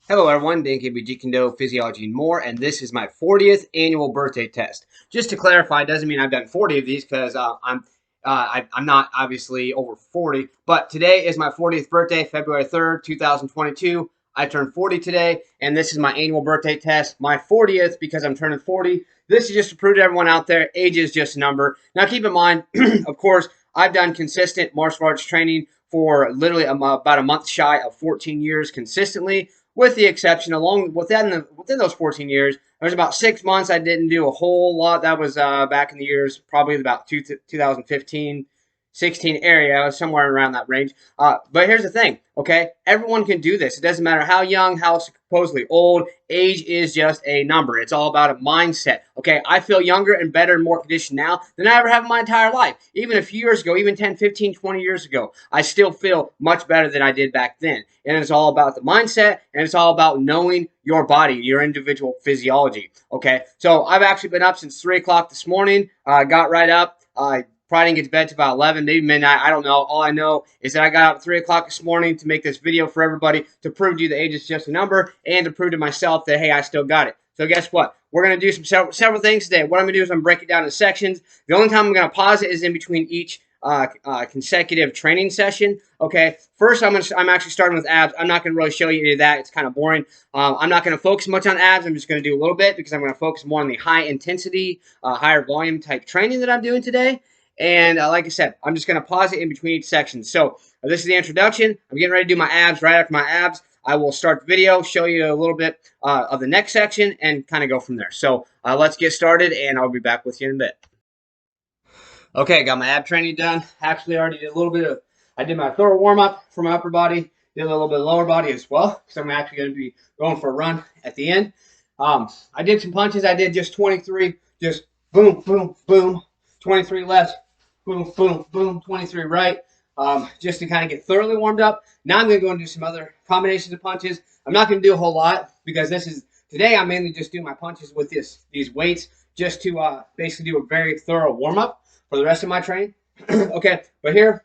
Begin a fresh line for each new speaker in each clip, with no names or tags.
Hello everyone, Dan KB, Jeet, Kune, Physiology and more, and this is my 40th annual birthday test. Just to clarify, it doesn't mean I've done 40 of these because I'm not obviously over 40, but today is my 40th birthday, February 3rd, 2022. I turned 40 today, and this is my annual birthday test, my 40th because I'm turning 40. This is just to prove to everyone out there, age is just a number. Now keep in mind, of course, I've done consistent martial arts training for literally about a month shy of 14 years consistently, with the exception along within those 14 years, there was about 6 months I didn't do a whole lot. That was back in the years, probably about 2015, 16 area. I was somewhere around that range. But here's the thing, okay? Everyone can do this. It doesn't matter how young, how supposedly old. Age is just a number. It's all about a mindset, okay? I feel younger and better and more conditioned now than I ever have in my entire life. Even a few years ago, even 10, 15, 20 years ago, I still feel much better than I did back then. And it's all about the mindset, and it's all about knowing your body, your individual physiology, okay? So I've actually been up since 3 o'clock this morning. Got right up. Probably didn't get to bed till about 11, maybe midnight. I don't know. All I know is that I got up at 3 o'clock this morning to make this video for everybody to prove to you the age is just a number and to prove to myself that, hey, I still got it. So guess what? We're going to do several things today. What I'm going to do is I'm going to break it down into sections. The only time I'm going to pause it is in between each consecutive training session. Okay, first I'm actually starting with abs. I'm not going to really show you any of that. It's kind of boring. I'm not going to focus much on abs. I'm just going to do a little bit because I'm going to focus more on the high intensity, higher volume type training that I'm doing today. And like I said, I'm just going to pause it in between each section. So this is the introduction. I'm getting ready to do my abs. Right after my abs, I will start the video, show you a little bit of the next section, and kind of go from there. So let's get started, and I'll be back with you in a bit. Okay, got my ab training done. Actually, I already did a little bit of, I did my thorough warm-up for my upper body, did a little bit of lower body as well, because I'm actually going to be going for a run at the end. I did some punches. I did just 23, just boom, boom, boom, 23 left, boom, boom, boom, 23 right, just to kind of get thoroughly warmed up. Now I'm going to go and do some other combinations of punches. I'm not going to do a whole lot because today I'm mainly just doing my punches with these weights just to basically do a very thorough warm-up for the rest of my training. Okay, but here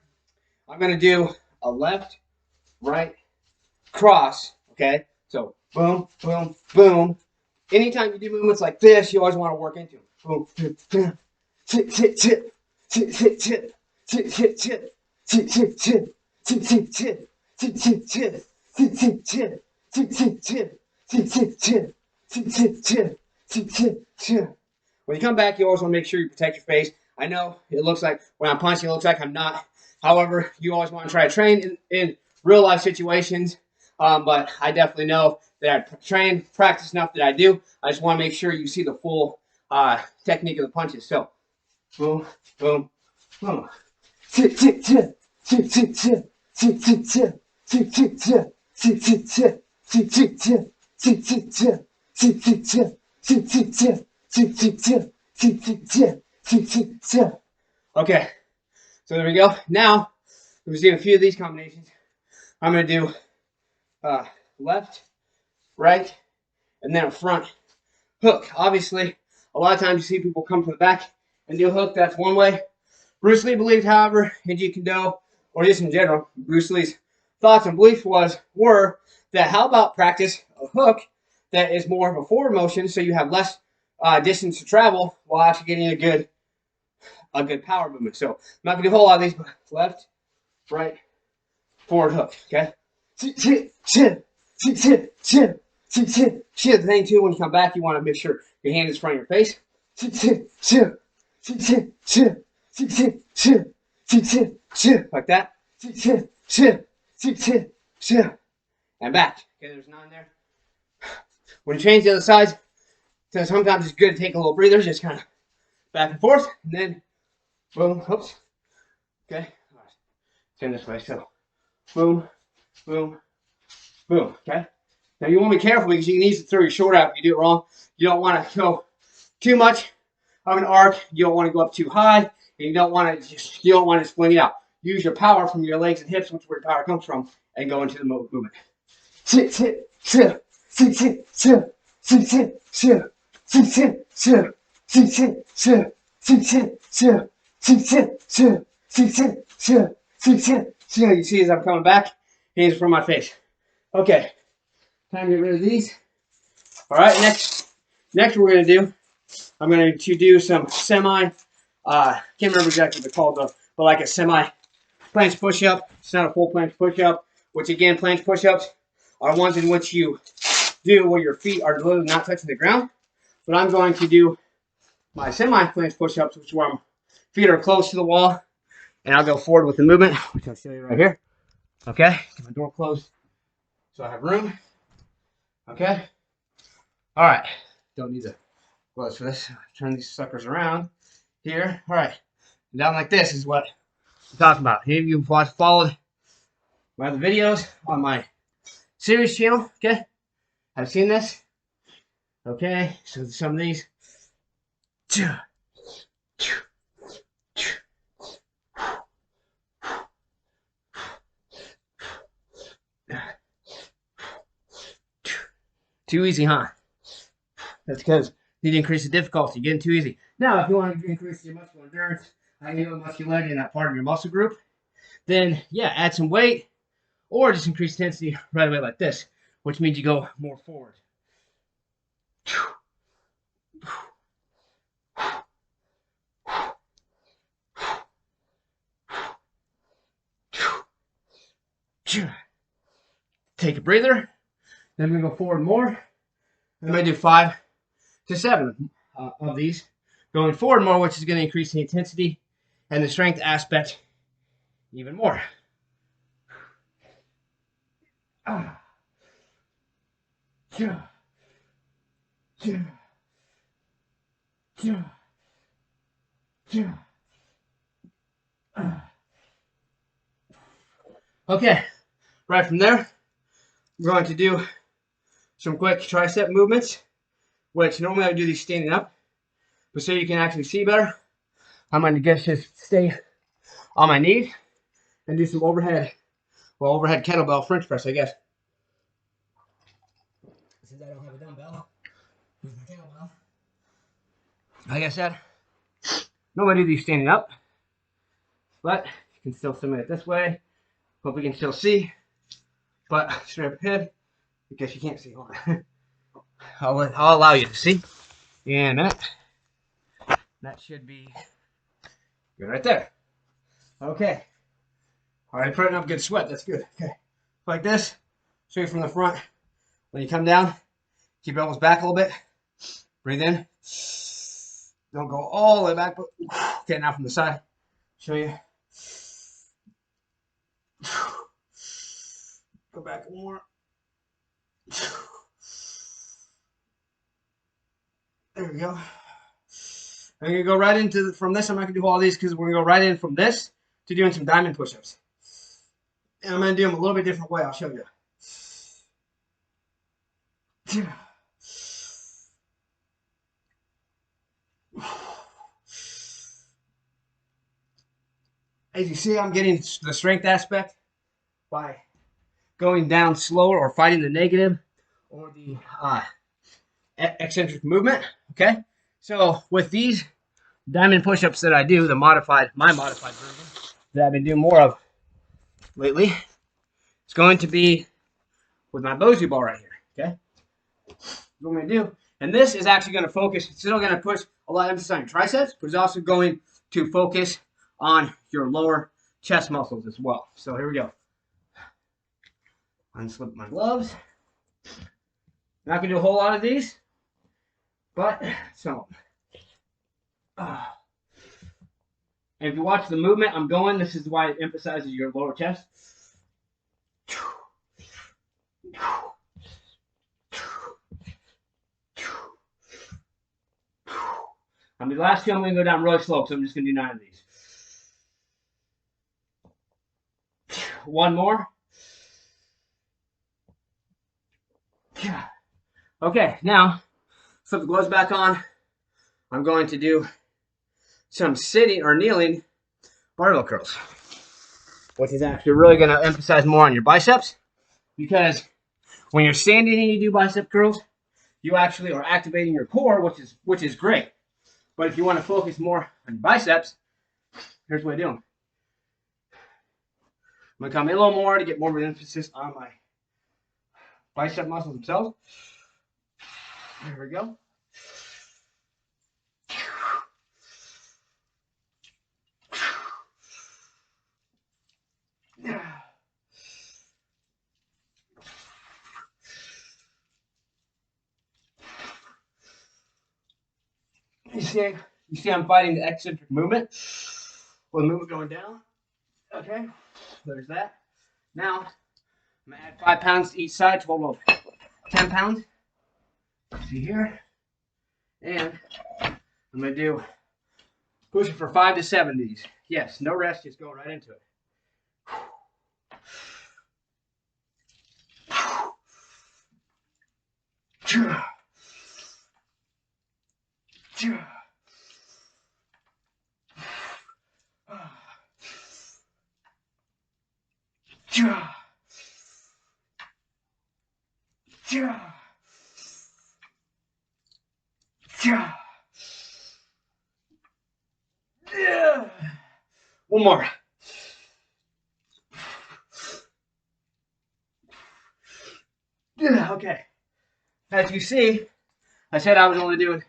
I'm going to do a left, right, cross. Okay, so boom, boom, boom. Anytime you do movements like this, you always want to work into them. Boom, boom, boom. Chit, chit, chit. Chit, chit, chit. Chit, chit, chit. Chit, chit, chit. Chit, chit, chit. Chit, chit, chit. Chit, chit, chit. Chit, chit, chit. Chit, chit, chit. Chit, chit, chit. Chit, chit, chit. When you come back, you always want to make sure you protect your face. I know it looks like when I'm punching, it looks like I'm not. However, you always want to try to train in real life situations. But I definitely know that I train, practice enough that I do. I just want to make sure you see the full technique of the punches. So, boom, boom, boom. Chit, chit, chit. Chit, chit, chit. Chit, chit, chit. Chit, chit, chit. Chit, chit, chit. Chit, chit, chit. Chit, chit, chit. Chit, chit, chit. Chit, chit, chit. Chit, chit, chit. Chit, chit, chit. Okay, so there we go. Now, we're doing a few of these combinations. I'm going to do left, right, and then a front hook. Obviously, a lot of times you see people come from the back and do a hook. That's one way. Bruce Lee believed, however, in Jeet Kune, or just in general, Bruce Lee's thoughts and beliefs were that how about practice a hook that is more of a forward motion so you have less distance to travel while actually getting a good power movement. So I'm not going to do a whole lot of these, but left, right, forward hook, okay? The thing too, when you come back, you want to make sure your hand is in front of your face. Like that. And back. Okay, there's none there. When you change the other sides, so sometimes it's good to take a little breather, just kind of back and forth, and then boom, oops. Okay. All right. Turn this way. So boom, boom, boom. Okay. Now you want to be careful because you can easily throw your shoulder out if you do it wrong. You don't want to go too much of an arc. You don't want to go up too high, and you don't want to swing it out. Use your power from your legs and hips, which is where your power comes from, and go into the movement. Sit, sit, sit, sit, sit, sit, sit, sit, sit, sit, sit, sit, sit, sit, sit. You see as I'm coming back, hands from my face. Okay. Time to get rid of these. All right, next we're going to do, I'm going to do some semi, can't remember exactly what they're called though, but like a semi planche push-up. It's not a full planche push-up, which again, planche push-ups are ones in which you do where your feet are literally not touching the ground. But I'm going to do my semi-planche push-ups, which is where my feet are close to the wall, and I'll go forward with the movement, which I'll show you right here. Okay, get my door closed so I have room. Okay. All right. Don't need the gloves for this. Turn these suckers around here. All right. Down like this is what I'm talking about. Any of you followed my other videos on my series channel, okay? I've seen this. Okay, so some of these. Too easy, huh? That's because you need to increase the difficulty. You're getting too easy. Now, if you want to increase your muscular endurance, muscularity in that part of your muscle group, then yeah, add some weight or just increase intensity right away like this, which means you go more forward. Take a breather. Then we're going to go forward more. I'm going to do 5 to 7 of these. Going forward more, which is going to increase the intensity and the strength aspect even more. Okay, right from there, we're going to do some quick tricep movements, which normally I would do these standing up, but so you can actually see better, I'm going to just stay on my knees and do some overhead kettlebell French press, I guess. Since I don't have a dumbbell, use my kettlebell. Like I said, normally I do these standing up, but you can still submit it this way. Hope you can still see, but straight up ahead, because you can't see. Hold on. I'll allow you to see in a minute. That should be good right there. Okay. All right, putting up good sweat. That's good. Okay. Like this, straight from the front. When you come down, keep your elbows back a little bit. Breathe in. Don't go all the way back, but okay, now from the side. Show you. Go back more. There we go. I'm going to go right into, from this, I'm not going to do all these because we're going to go right in from this to doing some diamond push-ups. And I'm going to do them a little bit different way. I'll show you. As you see, I'm getting the strength aspect by going down slower or fighting the negative or the eccentric movement. Okay, so with these diamond push-ups that I do, my modified version that I've been doing more of lately, it's going to be with my Bosu ball right here. Okay, what I'm going to do, and this is actually going to focus. It's still going to push a lot of emphasis on your triceps, but it's also going to focus on your lower chest muscles as well. So here we go. Unslip my gloves. Not going to do a whole lot of these, but some. And if you watch the movement I'm going, this is why it emphasizes your lower chest. The last two I'm going to go down really slow, so I'm just going to do 9 of these. One more. Okay, now flip the gloves back on. I'm going to do some sitting or kneeling barbell curls, which is actually really going to emphasize more on your biceps, because when you're standing and you do bicep curls, you actually are activating your core, which is great. But if you want to focus more on your biceps, here's what I do. I'm going to come in a little more to get more of an emphasis on my bicep muscles themselves. There we go. You see I'm fighting the eccentric movement. Well, the movement going down. Okay, there's that. Now, I'm going to add 5 pounds to each side, total of 10 pounds. See here. And I'm going to do pushing for 5 to 7 of these. Yes, no rest, just go right into it. One more. Okay. As you see, I said I was only doing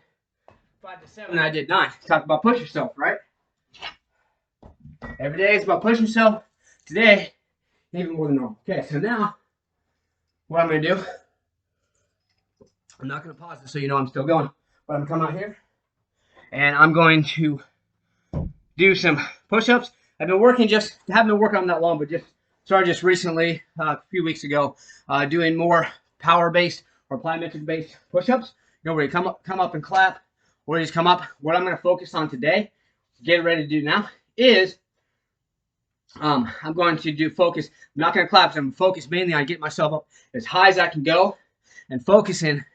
5 to 7. I did 9. Talk about push yourself, right? Every day is about pushing yourself. Today, even more than normal. Okay, so now, what I'm going to do, I'm not going to pause it so you know I'm still going. But I'm going to come out here, and I'm going to do some push-ups. I've been working haven't been working on them that long, but started just recently, a few weeks ago, doing more power-based or plyometric-based push-ups. You know, where you come up and clap, or you just come up. What I'm going to focus on today, get ready to do now, is I'm going to focus. I'm not going to clap. So I'm going to focus mainly on getting myself up as high as I can go and focusing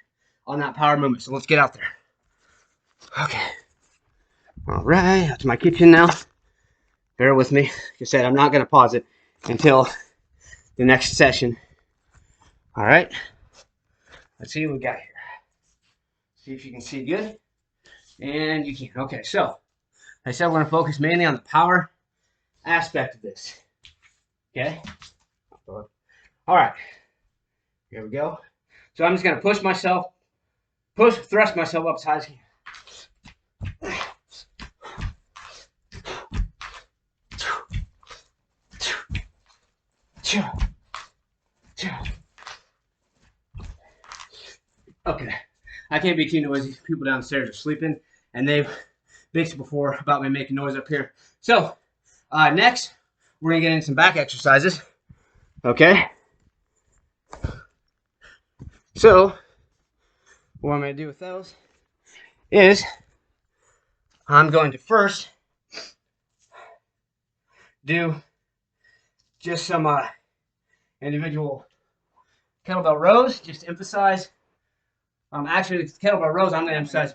on that power movement. So let's get out there. Okay. All right. That's my kitchen now. Bear with me. Like I said, I'm not going to pause it until the next session. All right. Let's see what we got here. See if you can see good. And you can. Okay. So, like I said, we're going to focus mainly on the power aspect of this. Okay. All right. Here we go. So I'm just going to thrust myself up as high as I can. Okay, I can't be too noisy. People downstairs are sleeping, and they've bitched before about me making noise up here. So, next, we're going to get into some back exercises. Okay? So, what I'm going to do with those is I'm going to first do just some individual kettlebell rows, just to emphasize. Actually, the kettlebell rows, I'm going to emphasize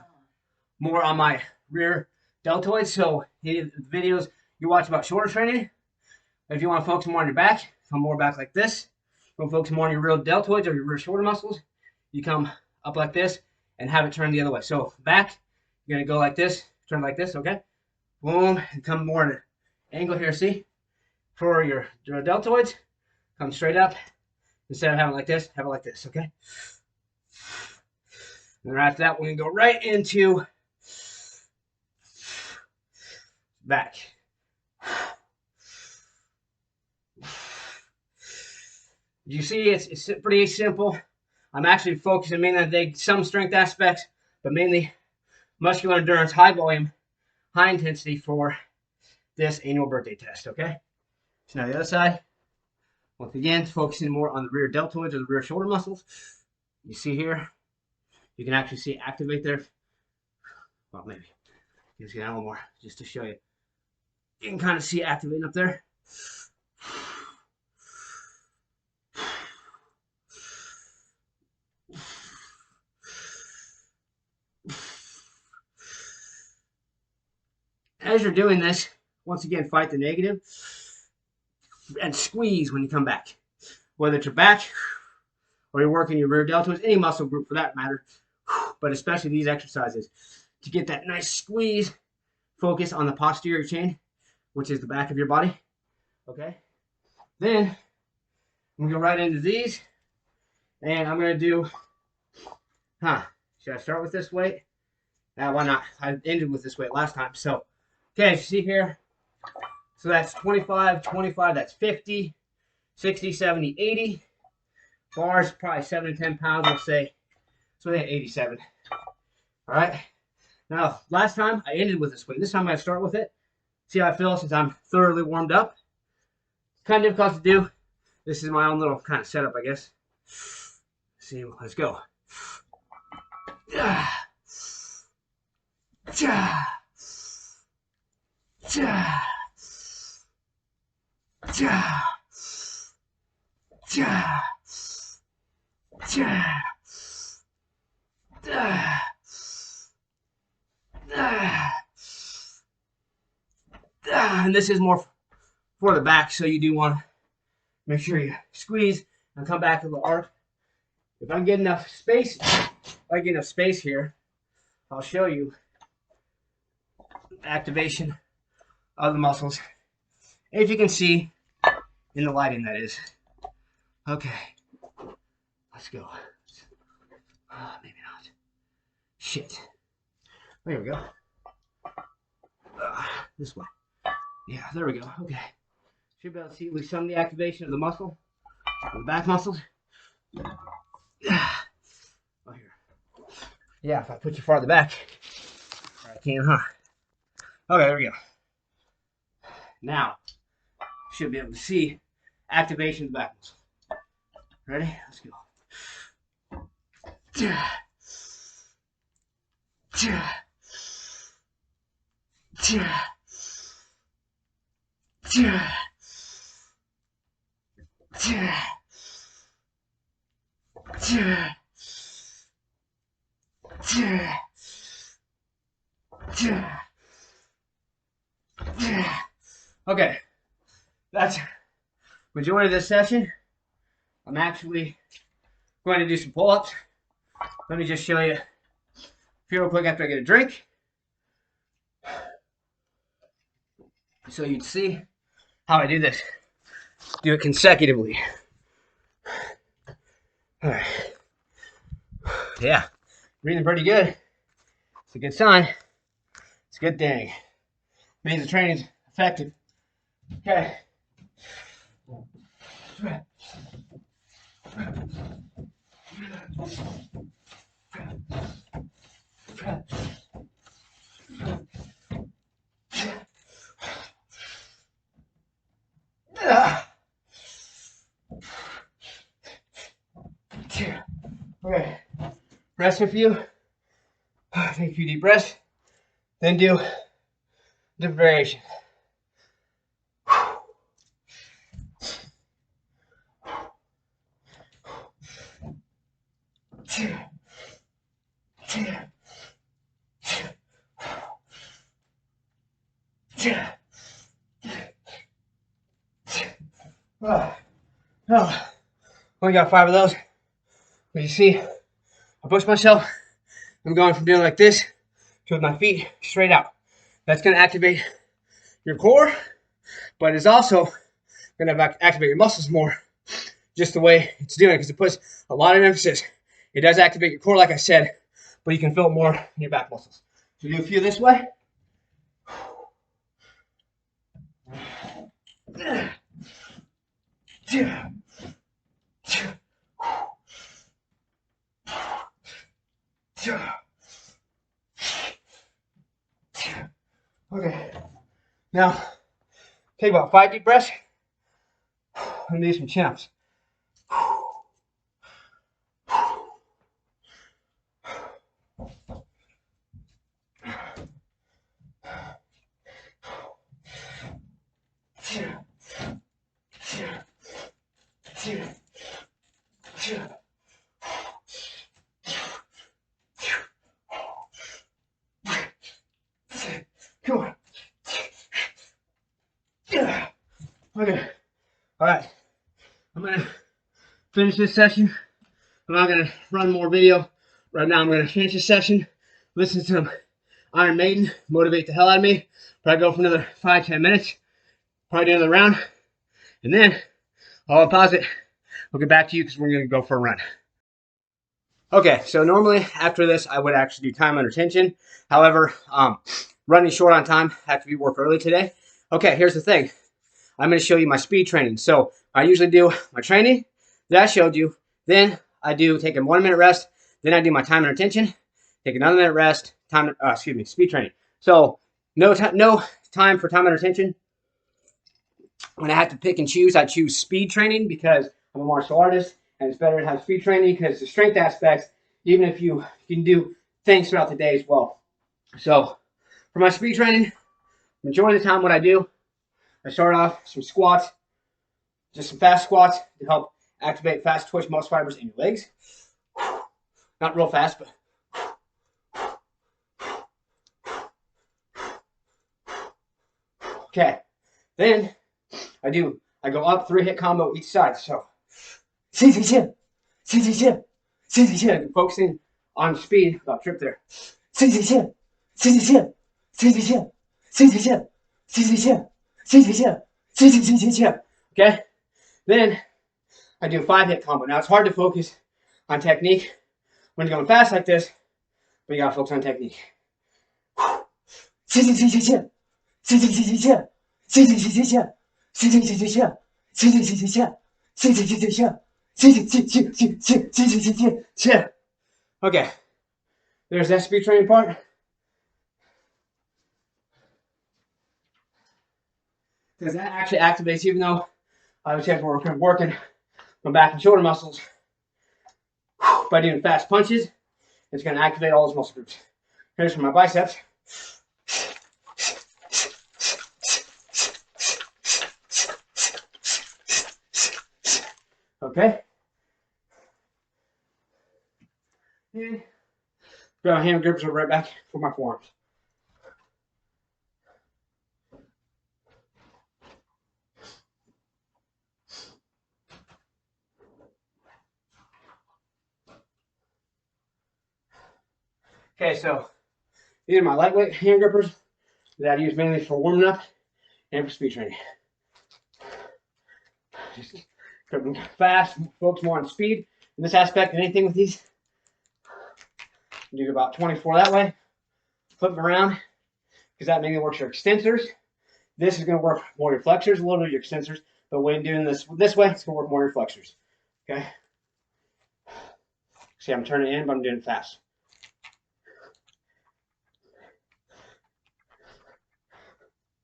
more on my rear deltoids. So, the videos you watch about shoulder training, if you want to focus more on your back, come more back like this. If you want to focus more on your rear deltoids or your rear shoulder muscles, you come up like this and have it turn the other way. So, back, you're going to go like this, turn like this, okay? Boom, and come more in an angle here, see? For your deltoids, come straight up. Instead of having it like this, have it like this, okay? And then after that, we're going to go right into back. You see, it's pretty simple. I'm actually focusing mainly on some strength aspects, but mainly muscular endurance, high volume, high intensity for this annual birthday test, okay? So now the other side, once again, focusing more on the rear deltoids or the rear shoulder muscles. You see here, you can actually see activate there. Well, maybe. Just get a little more just to show you. You can kind of see activating up there. As you're doing this, once again, fight the negative and squeeze when you come back. Whether it's your back or you're working your rear deltoids, any muscle group for that matter, but especially these exercises, to get that nice squeeze, focus on the posterior chain, which is the back of your body, okay? Then, I'm going to go right into these, And I'm going to do, should I start with this weight? Why not? I ended with this weight last time. So, okay, see here. So that's 25, 25, that's 50, 60, 70, 80. Bars, probably 7 to 10 pounds, we'll say. So they had 87. All right. Now, last time I ended with this weight. This time I'm going to start with it. See how I feel since I'm thoroughly warmed up. It's kind of difficult to do. This is my own little kind of setup, I guess. See, let's go. And this is more for the back, so you do want to make sure you squeeze and come back to the arc. If I get enough space, here, I'll show you activation of the muscles. If you can see in the lighting, that is. Okay, let's go. Maybe not. Shit. There we go. This way. Yeah, there we go. Okay. Should be able to see at least some of the activation of the muscle, the back muscles. Oh, here. Yeah, if I put you farther back, I can, huh? Okay, there we go. Now, should be able to see activation of the back muscle. Ready? Let's go. Okay, that's majority of this session. I'm actually going to do some pull-ups. Let me just show you a few real quick after I get a drink. So you'd see how I do this. Do it consecutively. All right. Yeah, breathing pretty good. It's a good sign. It's a good thing. Means the training's effective. Okay. Okay. Rest a few. Take a few deep breaths. Then do different variation. Only got 5 of those. But you see, I push myself. I'm going from doing like this to with my feet straight out. That's going to activate your core, but it's also going to activate your muscles more, just the way it's doing, because it puts a lot of emphasis. It does activate your core, like I said, but you can feel it more in your back muscles. So do a few this way. Okay, now take about 5 deep breaths and do some chin-ups. Come on. Okay. All right. I'm going to finish this session. I'm not going to run more video. Right now, I'm going to finish this session, listen to some Iron Maiden, motivate the hell out of me. Probably go for another 5-10 minutes. Probably do another round. And then I'll pause it. I'll get back to you because we're going to go for a run. Okay, so normally after this, I would actually do time under tension. However, running short on time, have to be work early today. Okay, here's the thing. I'm going to show you my speed training. So I usually do my training that I showed you. Then I do take a 1 minute rest. Then I do my time under tension. Take another minute rest. Speed training. So no time for time under tension. When I have to pick and choose, I choose speed training because I'm a martial artist, and it's better to have speed training because the strength aspects, even if you can do things throughout the day as well. So for my speed training, majority of the time what I do, I start off some squats, just some fast squats to help activate fast twitch muscle fibers in your legs. Not real fast, but okay. Then I go up 3-hit combo each side. So focusing on speed. I'll trip there. Okay. Then I do a 5-hit combo. Now it's hard to focus on technique when you're going fast like this, but you gotta focus on technique. Okay, there's that speed training part. Because that actually activates, even though I was working my back and shoulder muscles by doing fast punches, it's going to activate all those muscle groups. Here's for my biceps. Okay. And grab my hand grips right back for my forearms. Okay, so these are my lightweight hand grippers that I use mainly for warming up and for speed training. Just grip them fast, focus more on speed in this aspect. Anything with these, do about 24 that way. Flip them around because that mainly works your extensors. This is going to work more your flexors, a little bit of your extensors, but when doing this way, it's going to work more your flexors. Okay. See, I'm turning in, but I'm doing it fast.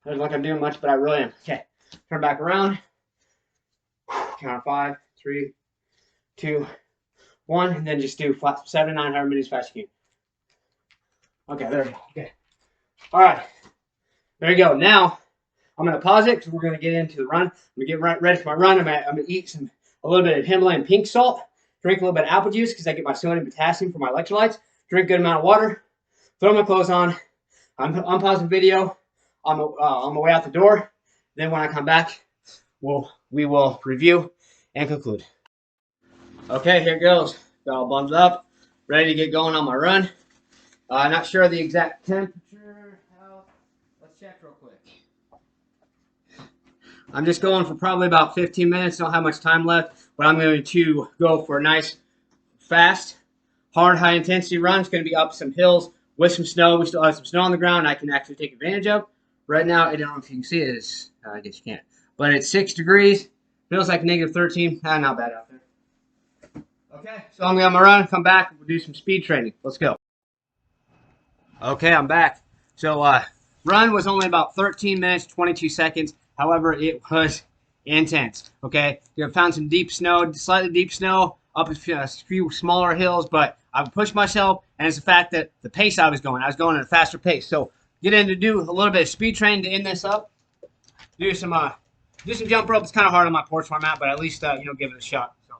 Doesn't look like I'm doing much, but I really am. Okay, turn back around. Count 5, 3, 2, 1, and then just do 7 to 9 however many as fast as you can. Okay, there we go. Okay. All right. There you go. Now I'm going to pause it because we're going to get into the run. I'm going to get ready for my run. I'm going to eat a little bit of Himalayan pink salt. Drink a little bit of apple juice because I get my sodium and potassium from my electrolytes. Drink a good amount of water. Throw my clothes on. I'm pausing video on my way out the door. Then when I come back, we will review and conclude. Okay, here it goes. Got all bundled up, ready to get going on my run. Not sure of the exact temperature. Let's check real quick. I'm just going for probably about 15 minutes. Don't have much time left, but I'm going to go for a nice, fast, hard, high-intensity run. It's going to be up some hills with some snow. We still have some snow on the ground I can actually take advantage of. Right now, I don't know if you can see it. I guess you can't. But it's 6 degrees. Feels like negative 13. Not bad out there. Okay, so I'm going to my run, come back, and we'll do some speed training. Let's go. Okay, I'm back. So run was only about 13 minutes, 22 seconds. However, it was intense. Okay, you found some deep snow, slightly deep snow, up a few smaller hills, but I pushed myself, and it's the fact that the pace I was going at a faster pace. So get in to do a little bit of speed training to end this up. Do some jump rope. It's kind of hard on my porch where I'm at, but at least give it a shot. So.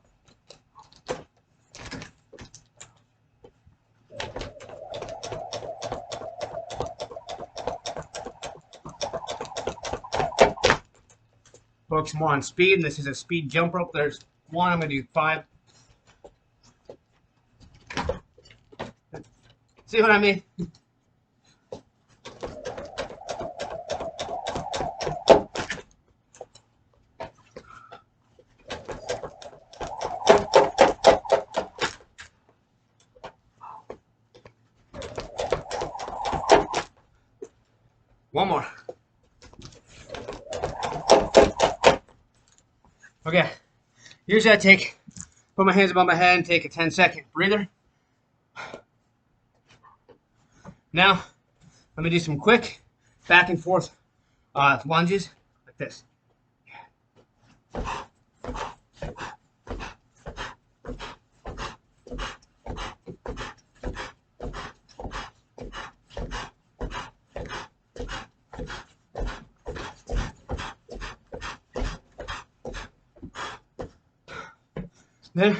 Focus more on speed, and this is a speed jump rope. There's one. I'm going to do 5. See what I mean? One more. Okay. Usually I put my hands above my head and take a 10-second breather. Now, let me do some quick back and forth lunges like this. Then,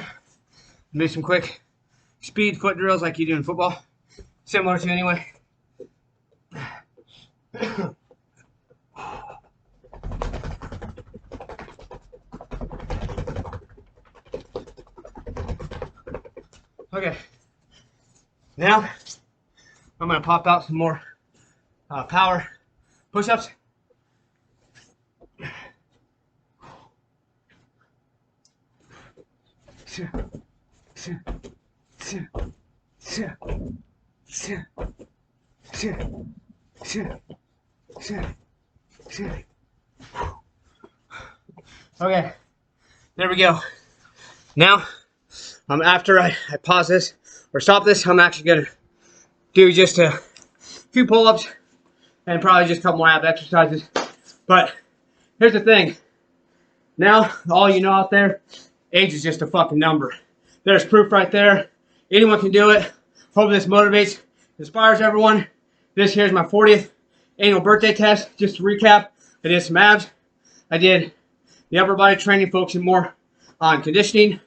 do some quick speed foot drills like you do in football. Similar to anyway. Okay. Now, I'm going to pop out some more power push-ups. Okay, there we go. Now, after I pause this or stop this, I'm actually gonna do just a few pull-ups and probably just a couple more ab exercises. But here's the thing. Now, all you know out there, age is just a fucking number. There's proof right there. Anyone can do it. Hope this motivates, inspires everyone. This here's my 40th annual birthday test. Just to recap, I did some abs. I did the upper body training, focusing more on conditioning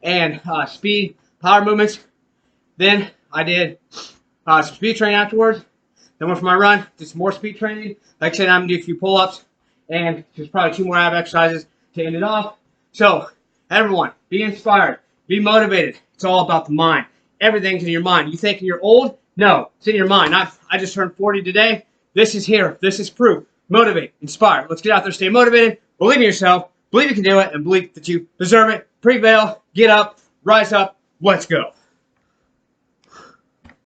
and speed, power movements. Then I did some speed training afterwards. Then went for my run, did some more speed training. Like I said, I'm gonna do a few pull-ups and just probably 2 more ab exercises to end it off. So, everyone, be inspired, be motivated. It's all about the mind. Everything's in your mind. You thinking you're old? No, it's in your mind. I just turned 40 today. This is here. This is proof. Motivate, inspire. Let's get out there, stay motivated, believe in yourself, believe you can do it, and believe that you deserve it. Prevail, get up, rise up, let's go.